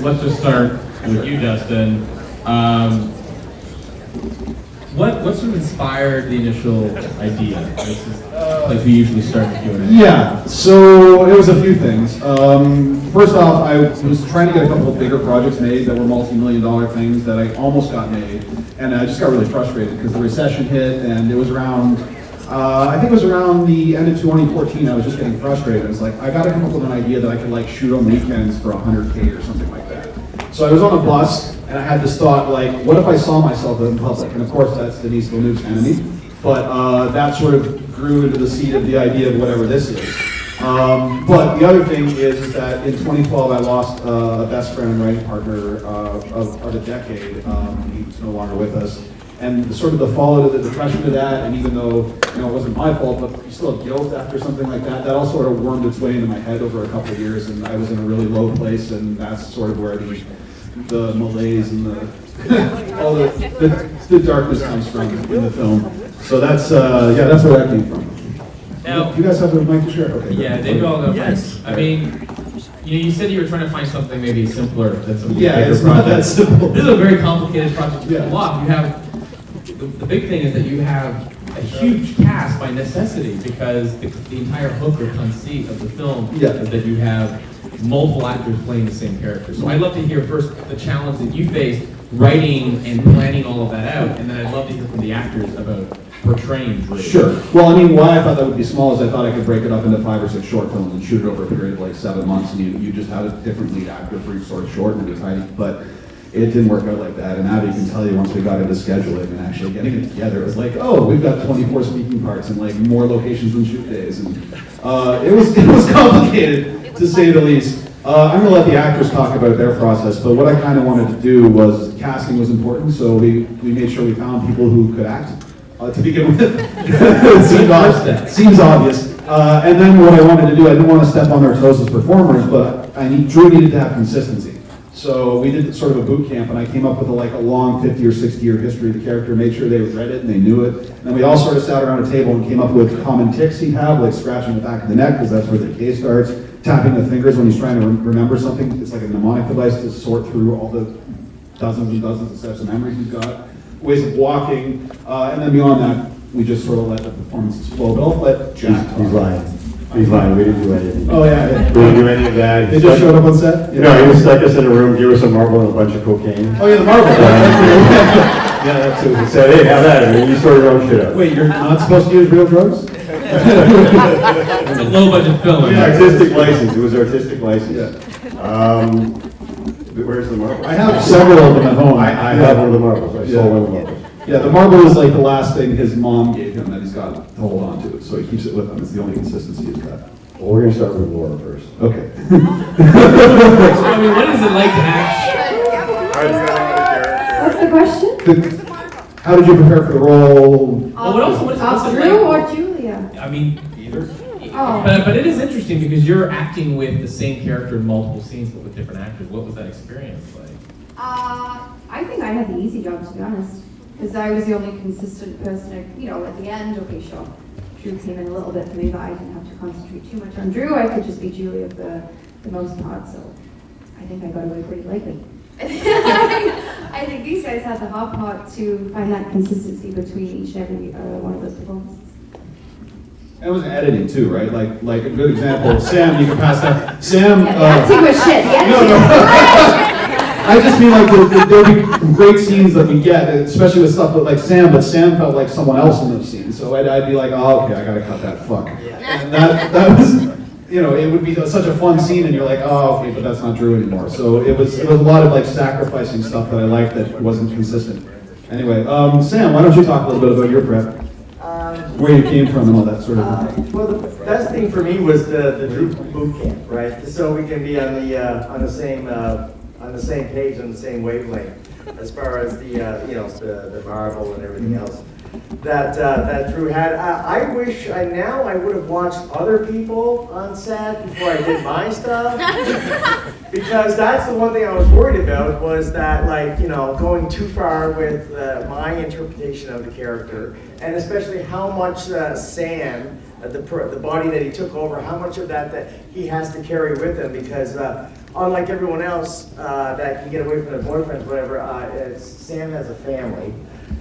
let's just start with you, Justin. What sort of inspired the initial idea? This is like we usually start the Q&A. Yeah, so it was a few things. First off, I was trying to get a couple of bigger projects made that were multi-million-dollar things that I almost got made, and I just got really frustrated because the recession hit, and it was around, I think it was around the end of 2014. I was just getting frustrated. I was like, I got to come up with an idea that I could like shoot on weekends for $100K or something like that. So I was on a bus, and I had this thought, like, what if I saw myself in public? And of course, that's Denise Villeneuve's enemy. But that sort of grew into the seed of the idea of whatever this is. But the other thing is that in 2012, I lost a best friend and writing partner of a decade. He's no longer with us. And sort of the fallout of the depression of that, and even though it wasn't my fault, but you still have guilt after something like that, that all sort of wormed its way into my head over a couple of years, and I was in a really low place, and that's sort of where the malaise and all the darkness comes from in the film. So that's that's where that came from. Now, do you guys have a mic to share? Okay. Yeah, they do all go. Yes. I mean, you said you were trying to find something maybe simpler than some Yeah, bigger it's not that projects. simple. This is a very complicated project to Yeah. pull off. You have the big thing is that you have a huge cast by necessity because the entire hook or conceit of the film is that you have multiple actors playing the same character. So I'd love to hear first the challenge that you faced writing and planning all of that out, and then I'd love to hear from the actors about portraying Drew. Sure. Well, I mean, why I thought that would be small is I thought I could break it up into 5 or 6 short films and shoot it over a period of like 7 months, and you just had a different lead actor for each sort of short, and it was tiny, but it didn't work out like that. And Abby can tell you, once we got into scheduling and actually getting it together, it was like, oh, we've got 24 speaking parts and like more locations than shoot days, and it was complicated to say the least. I'm going to let the actors talk about their process, but what I kind of wanted to do was, casting was important, so we made sure we found people who could act to begin with. It seems obvious. And then what I wanted to do, I didn't want to step on their toes as performers, but Drew needed to have consistency. So we did sort of a boot camp, and I came up with a long 50 or 60 year history of the character, made sure they read it and they knew it. And then we all sort of sat around a table and came up with common tics he'd have, like scratching the back of the neck, because that's where the K starts, tapping the fingers when he's trying to remember something. It's like a mnemonic device to sort through all the dozens and dozens of sets of memories he's got. Ways of walking, and then beyond that, we just sort of let the performances flow. But I'll let Jack talk. He's lying. He's lying. We didn't do anything. Oh yeah. We didn't do any of that. They just showed up on set? No, he just stuck us in a room, gave us a marble and a bunch of cocaine. Oh yeah, the marble. Yeah, that's what he said. Hey, have that. I mean, you sort your own shit up. Wait, you're not supposed to use real drugs? It's a low budget film. Yeah, artistic license. It was artistic license. Yeah. Where's the marble? I have several of them at home. I have one of the marbles. I sold one of the marbles. Yeah, the marble is like the last thing his mom gave him that he's got to hold on to, so he keeps it with him. It's the only consistency he's got. Well, we're going to start with Laura first. Okay. So, I mean, what is it like to act? What's the question? How did you prepare for the role? Well, what else? What's it Drew like? or Julia? I mean, either. Oh. But it is interesting because you're acting with the same character in multiple scenes, but with different actors. What was that experience like? I think I had the easy job, to be honest, because I was the only consistent person. At the end, okay, sure, Drew came in a little bit for me, but I didn't have to concentrate too much on Drew. I could just be Julia for the most part, so I think I got away pretty lightly. I think these guys had the hard part to find that consistency between each and every one of those performances. It was editing too, right? Like a good example, Sam, you can pass that. Sam. Acting was shit. No. I just mean like there'll be great scenes that we get, especially with stuff like Sam, but Sam felt like someone else in those scenes. So I'd be like, oh, okay, I gotta cut that fuck. And that was, it would be such a fun scene, and you're like, oh, okay, but that's not Drew anymore. So it was a lot of like sacrificing stuff that I liked that wasn't consistent. Anyway, Sam, why don't you talk a little bit about your prep? Where you came from and all that sort of thing. Well, the best thing for me was the Drew boot camp, right? So we can be on the same page, on the same wavelength, as far as the marble and everything else. that Drew had. I wish now I would have watched other people on set before I did my stuff. Because that's the one thing I was worried about, was that, like, you know, going too far with my interpretation of the character, and especially how much Sam, the body that he took over, how much of that he has to carry with him, because unlike everyone else that can get away from their boyfriends, whatever, Sam has a family.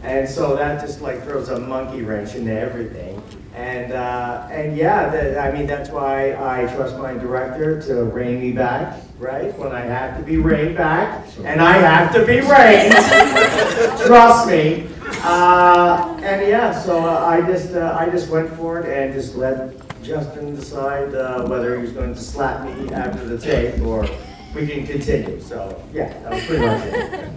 And so that just like throws a monkey wrench into everything. And yeah, I mean, that's why I trust my director to rein me back, right? When I have to be reined back, and I have to be reined, trust me. And yeah, so I just went for it and just let Justin decide whether he was going to slap me after the tape or we can continue. So yeah, that was pretty much it.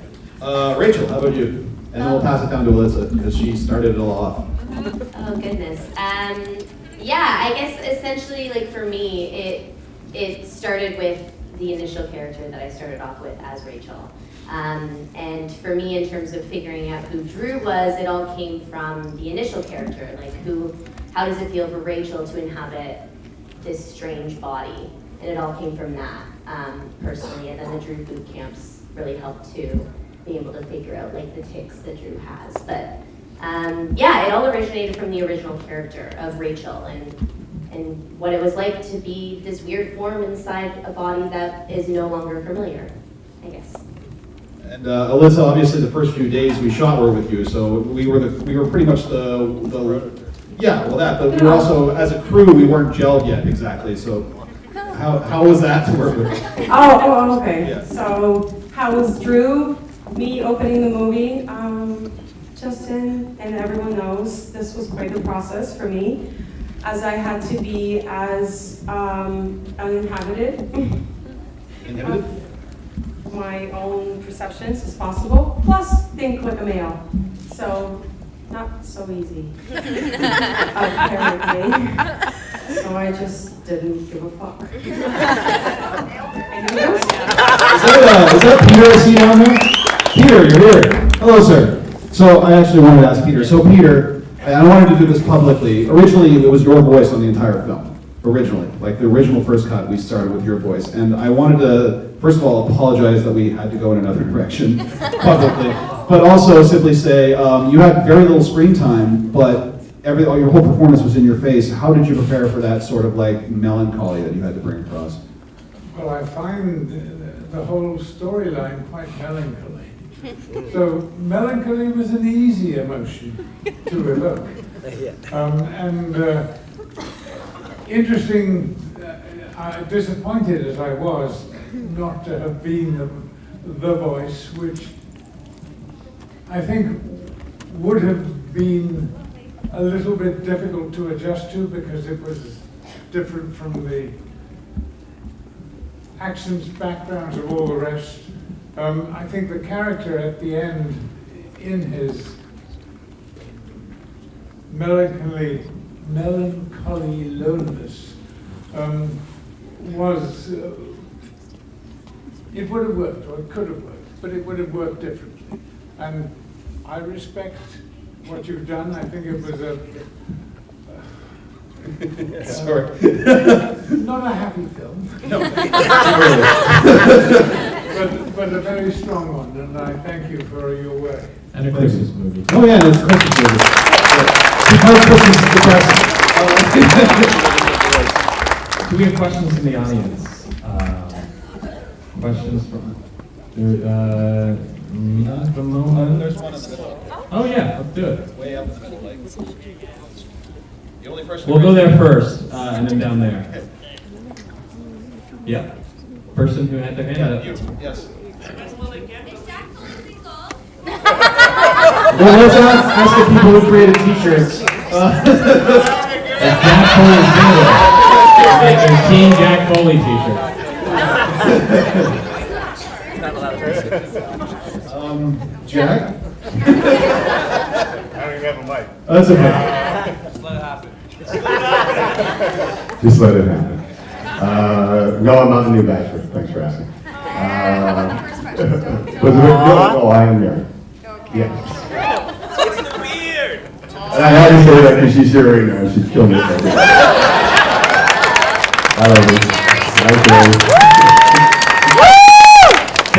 Rachel, how about you? And then we'll pass it down to Alyssa, because she started it all off. Oh goodness. Yeah, I guess essentially, like for me, it started with the initial character that I started off with as Rachel. And for me, in terms of figuring out who Drew was, it all came from the initial character. Like how does it feel for Rachel to inhabit this strange body? And it all came from that, personally. And then the Drew boot camps really helped too, be able to figure out like the tics that Drew has. But yeah, it all originated from the original character of Rachel and what it was like to be this weird form inside a body that is no longer familiar, I guess. And Alyssa, obviously the first few days we shot were with you, so we were pretty much the yeah, well that, but we were also, as a crew, we weren't gelled yet exactly, so how was that to work with? Oh, okay. Yeah. So how was Drew? Me opening the movie, Justin and everyone knows this was quite a process for me, as I had to be as uninhabited of my own perceptions as possible, plus think like a male. So not so easy apparently. So I just didn't give a fuck. Anything else? Is that Peter I see down there? Peter, you're here. Hello, sir. So I actually wanted to ask Peter. So Peter, I wanted to do this publicly. Originally, it was your voice on the entire film. Originally, like the original first cut, we started with your voice. And I wanted to, first of all, apologize that we had to go in another direction publicly. But also simply say, you had very little screen time, but your whole performance was in your face. How did you prepare for that sort of like melancholy that you had to bring across? Well, I find the whole storyline quite melancholy. So melancholy was an easy emotion to evoke. Interesting, disappointed as I was not to have been the voice, which I think would have been a little bit difficult to adjust to because it was different from the accents, backgrounds of all the rest. I think the character at the end, in his melancholy loneliness, was, it would have worked, or it could have worked, but it would have worked differently. And I respect what you've done. I think it was Sorry. not a happy film. No. But a very strong one, and I thank you for your work. And a Christmas movie. Oh yeah, it's a Christmas movie. Because Christmas is depressing. Do we have questions from the audience? Questions from, not at the moment. There's one in the middle. Oh yeah, let's do it. Way up in the middle, like. The only person. We'll go there first, and then down there. Yeah. Person who had their hand up. Yes. Well, let's ask the people who created t-shirts. That's Jack Foley's dinner. Your Team Jack Foley t-shirt. Jack? I don't even have a mic. That's okay. Just let it happen. Just let it happen. No, I'm not a new bachelor. Thanks for asking. But I am married. Yes. It's the beard! And I had to say that because she's here right now. She's killing me. I love her.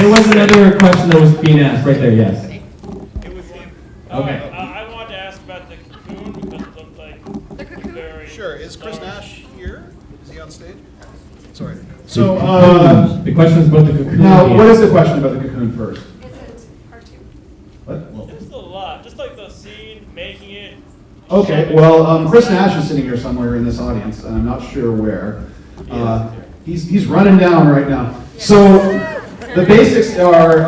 There was another question that was being asked right there, yes. It was him. Okay. I wanted to ask about the cocoon because it looked like The cocoon? very. Sure, is Chris Nash here? Is he on stage? Sorry. So, The question is about the cocoon. now, what is the question about the cocoon first? Is it part two? What? Just a lot, just like the scene, making it. Okay, well, Chris Nash is sitting here somewhere in this audience, and I'm not sure where. He's running down right now. So, the basics are,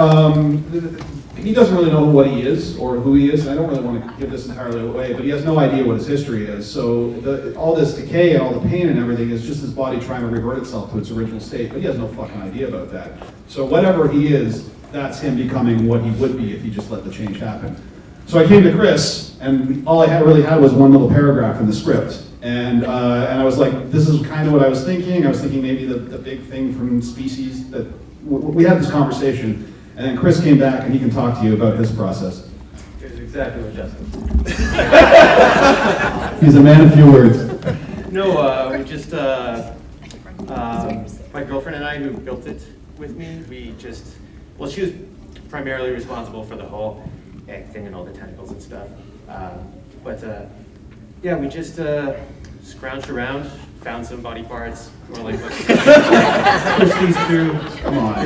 he doesn't really know what he is or who he is. I don't really want to give this entirely away, but he has no idea what his history is. So all this decay and all the pain and everything is just his body trying to revert itself to its original state, but he has no fucking idea about that. So whatever he is, that's him becoming what he would be if he just let the change happen. So I came to Chris, and all I really had was one little paragraph in the script. And I was like, this is kind of what I was thinking. I was thinking maybe the big thing from Species that we had this conversation. And then Chris came back and he can talk to you about his process. Here's exactly what Justin. He's a man of few words. No, we just, my girlfriend and I who built it with me, we just, well, she was primarily responsible for the whole egg thing and all the tentacles and stuff. Yeah, we just scrounged around, found some body parts, more like push these through. Come on.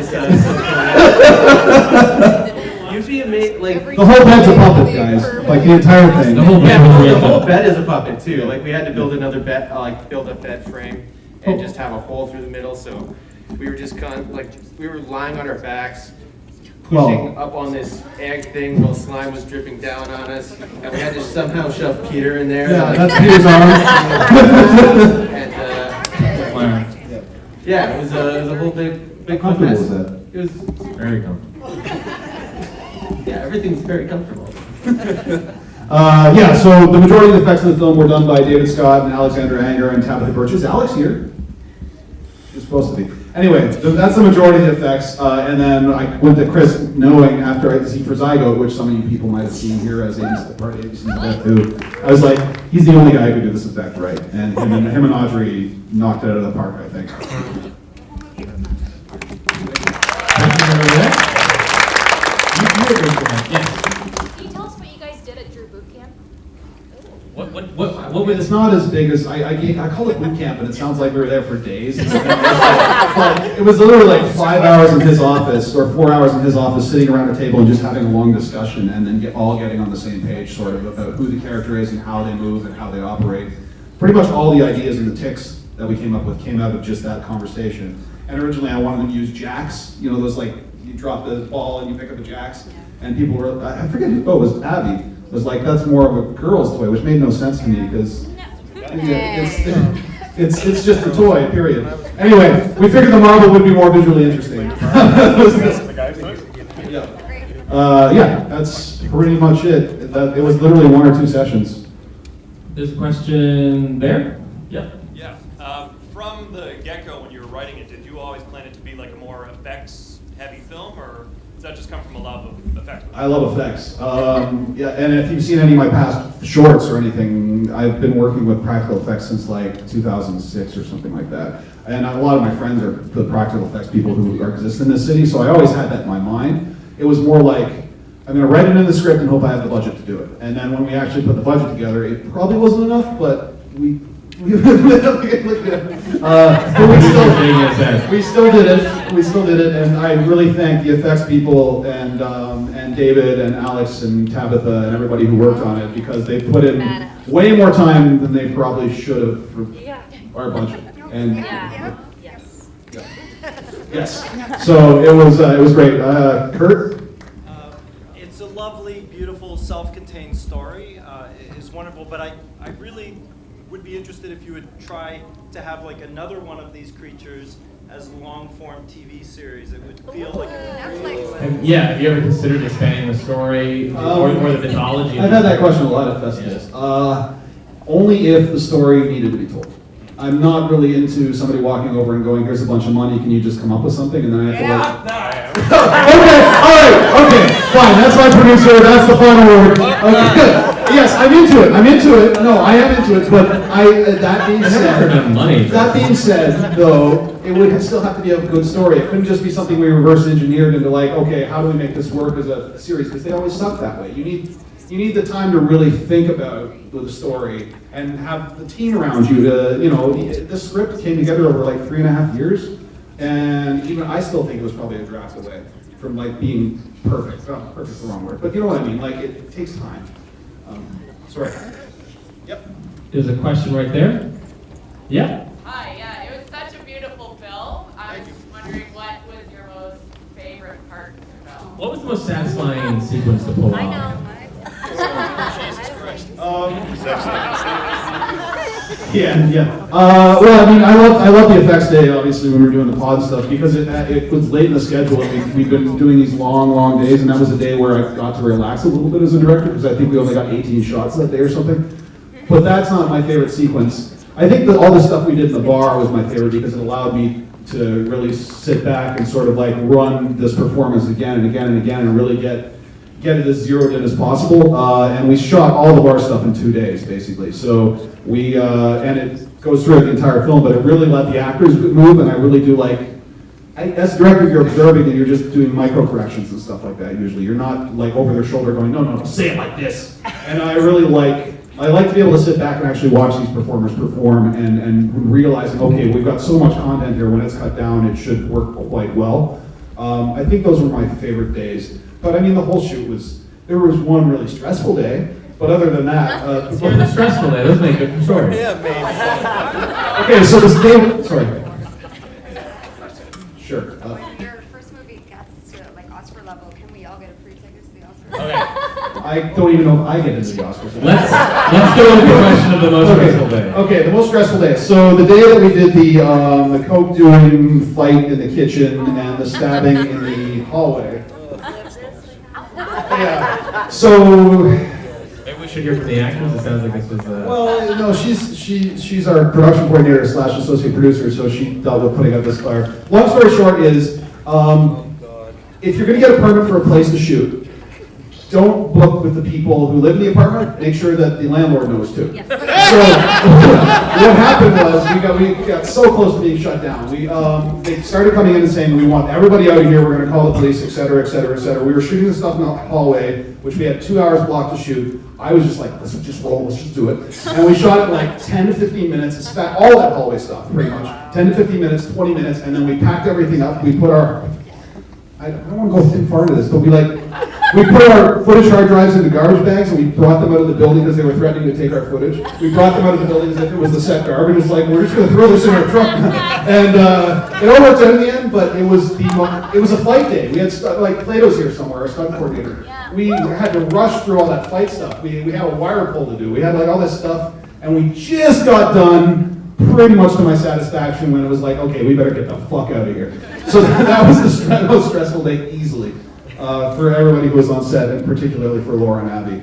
You'd be amazed, like The whole bed's a puppet, guys. Like the entire thing. The whole bed the was whole real. bed is a puppet too. Like we had to build another bed, like build a bed frame, and just have a hole through the middle. So we were just kind of like we were lying on our backs, pushing up on this egg thing while slime was dripping down on us, and we had to somehow shove Peter in there. Yeah, like, that's Peter's arm. and Wow. yeah, it was a whole big How fun comfortable mess. was that? It was Very comfortable. yeah, everything's very comfortable. Yeah, so the majority of the effects in the film were done by David Scott and Alexander Anger and Tabitha Birch. Is Alex here? She's supposed to be. Anyway, that's the majority of the effects. And then I went to Chris knowing after I see for Zygote, which some of you people might have seen here as part of ABC's effect too. I was like, he's the only guy who could do this effect right. And him and Audrey knocked it out of the park, I think. Yes. Can you tell us what you guys did at Drew Boot Camp? What was It's not as big as, I call it boot camp, and it sounds like we were there for days. But it was literally like 5 hours in his office, or 4 hours in his office, sitting around a table and just having a long discussion, and then all getting on the same page, sort of, about who the character is and how they move and how they operate. Pretty much all the ideas and the tics that we came up with came out of just that conversation. And originally I wanted to use jacks, you know, those like, you drop the ball and you pick up a jacks, and people were, I forget who, it was Abby, was like, that's more of a girl's toy, which made no sense to me, because it's just a toy, period. Anyway, we figured the marble would be more visually interesting. Yeah, that's pretty much it. It was literally 1 or 2 sessions. There's a question there? Yep. Yeah. From the get-go, when you were writing it, did you always plan it to be like a more effects-heavy film, or does that just come from a love of effects? I love effects. Yeah, and if you've seen any of my past shorts or anything, I've been working with practical effects since like 2006 or something like that. And a lot of my friends are the practical effects people who exist in this city, so I always had that in my mind. It was more like, I'm going to write it in the script and hope I have the budget to do it. And then when we actually put the budget together, it probably wasn't enough, but we still did it. We still did it, and I really thank the effects people and David and Alex and Tabitha and everybody who worked on it, because they put in way more time than they probably should have for our budget. And Yes. yes, so it was great. Kurt. It's a lovely, beautiful, self-contained story. It's wonderful, but I really would be interested if you would try to have like another one of these creatures as a long-form TV series. It would feel like Yeah, have you ever considered expanding the story or the mythology? I've had that question a lot at festivals. Only if the story needed to be told. I'm not really into somebody walking over and going, here's a bunch of money, can you just come up with something? And then I have to Okay, all right, okay, fine, that's my producer, that's the final word. Okay, good. Yes, I'm into it. I'm into it. No, I am into it. But that being said, though, it would still have to be a good story. It couldn't just be something we reverse engineered into like, okay, how do we make this work as a series? Because they always suck that way. You need the time to really think about the story and have the team around you to, the script came together over like 3.5 years, and even I still think it was probably a draft away from like being perfect. Oh, perfect's the wrong word, but you know what I mean. Like it takes time. Sorry. Yep. There's a question right there. Yeah. Hi, yeah, it was such a beautiful film. I was just wondering what was your most favorite part of the film? What was the most satisfying sequence to pull off? I know. Jesus Christ. Yeah. Well, I mean, I love the effects day, obviously, when we were doing the pod stuff, because it was late in the schedule, and we've been doing these long days, and that was a day where I got to relax a little bit as a director, because I think we only got 18 shots that day or something. But that's not my favorite sequence. I think that all the stuff we did in the bar was my favorite, because it allowed me to really sit back and sort of like run this performance again and again and again, and really get it as zeroed in as possible. And we shot all of our stuff in 2 days, basically. So we, and it goes throughout the entire film, but it really let the actors move, and I really do like, as a director, you're observing and you're just doing micro corrections and stuff like that usually. You're not like over their shoulder going, no, say it like this. And I really like to be able to sit back and actually watch these performers perform and realizing, okay, we've got so much content here, when it's cut down, it should work quite well. I think those were my favorite days. But I mean, the whole shoot there was one really stressful day, but other than that... During the stressful day, let's make it short. Yeah, maybe. Okay, so this day... Sorry. Sure. When your first movie gets to like Oscar level, can we all get a free ticket to the Oscars? Okay. I don't even know if I get into the Oscars. Let's go with the question of the most stressful day. Okay, the most stressful day. So the day that we did the coke doing fight in the kitchen and the stabbing in the hallway. Yeah. So maybe we should hear from the actors. It sounds like this was. Well, no, she's our production coordinator / associate producer, so she dealt with putting out this fire. Long story short is, if you're going to get a permit for a place to shoot, don't book with the people who live in the apartment. Make sure that the landlord knows too. Yes. So what happened was we got so close to being shut down. They started coming in and saying, we want everybody out of here. We're going to call the police, et cetera, et cetera, et cetera. We were shooting the stuff in the hallway, which we had 2 hours blocked to shoot. I was just like, let's just roll, let's just do it. And we shot it like 10 to 15 minutes. It's all that hallway stuff, pretty much. 10 to 15 minutes, 20 minutes, and then we packed everything up. We put our, I don't want to go too far into this, but we put our footage hard drives into garbage bags, and we brought them out of the building because they were threatening to take our footage. We brought them out of the building as if it was the set garbage. It's like, we're just going to throw this in our truck. And it all worked out in the end, but it was a fight day. We had, like, Plato's here somewhere, our stunt coordinator. We had to rush through all that fight stuff. We had a wire pull to do. We had like all this stuff, and we just got done pretty much to my satisfaction when it was like, okay, we better get the fuck out of here. So that was the most stressful day easily. For everybody who was on set, and particularly for Laura and Abby.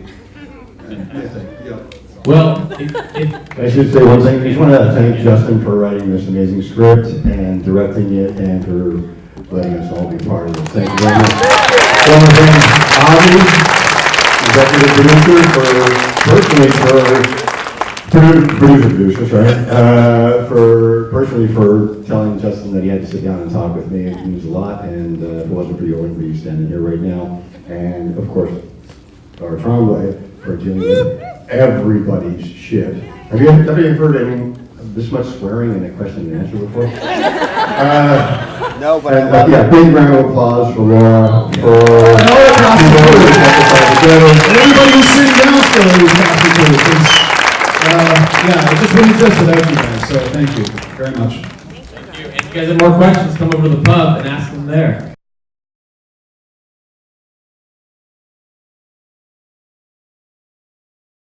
Well, I should say one thing. I just want to thank Justin for writing this amazing script and directing it, and for letting us all be part of it. Thank you very much. I want to thank Abby, executive producer, for telling Justin that he had to sit down and talk with me. It means a lot, and if it wasn't for you, I wouldn't be standing here right now. And of course, our Trombley for dealing with everybody's shit. Have you heard this much swearing in a question and answer before? No, but yeah, big round of applause for Laura. Everybody who's sitting down still was happy to. Yeah, it just wouldn't exist without you guys, so thank you very much. Thank you. And if you guys have more questions, come over to the pub and ask them there.